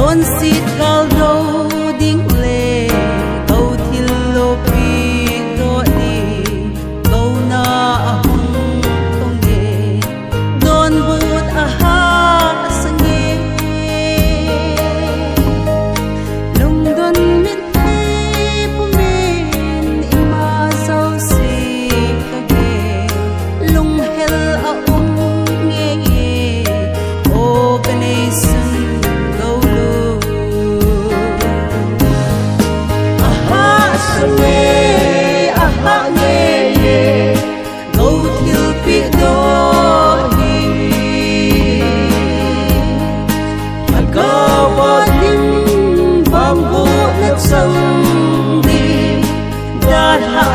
zon sit gal do ding le go thil lo pi do ni go na ahung tong ye don but aha sange lung don min te pu men ima so si kage lung hel a nge ye o kane sun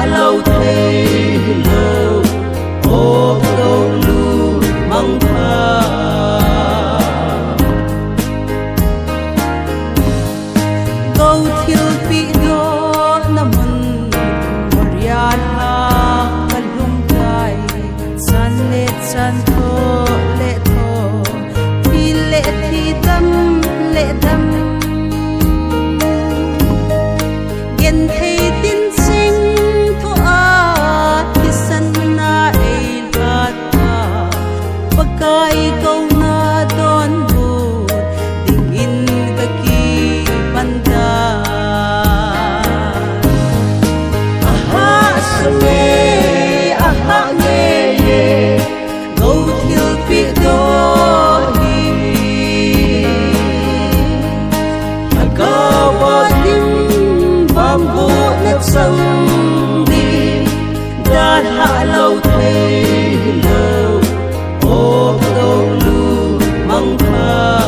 lâu thấy lâu ô đâu lu mong pha câu thiêu bị đó namun morian ha kalung gai san tho le tho pi le thi dam gen thấy tin kai câu na don bu ding in ka ki panda aha swe aha nge ye go thil pi do hi ka wa dim bam bu let sang di da ha lâu thấy lâu ô đâu lu mong pha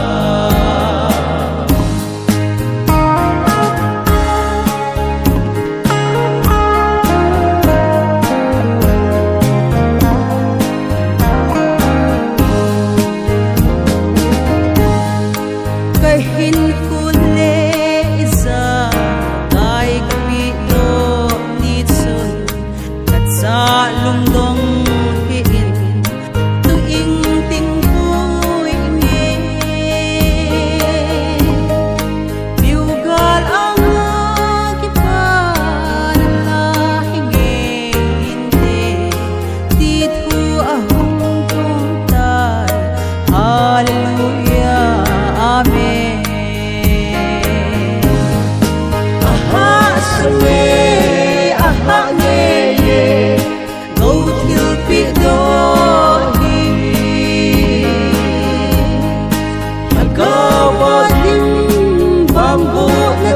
cái hin cu lê za ai bị lo đi xuân cắt ra lung đông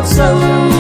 sông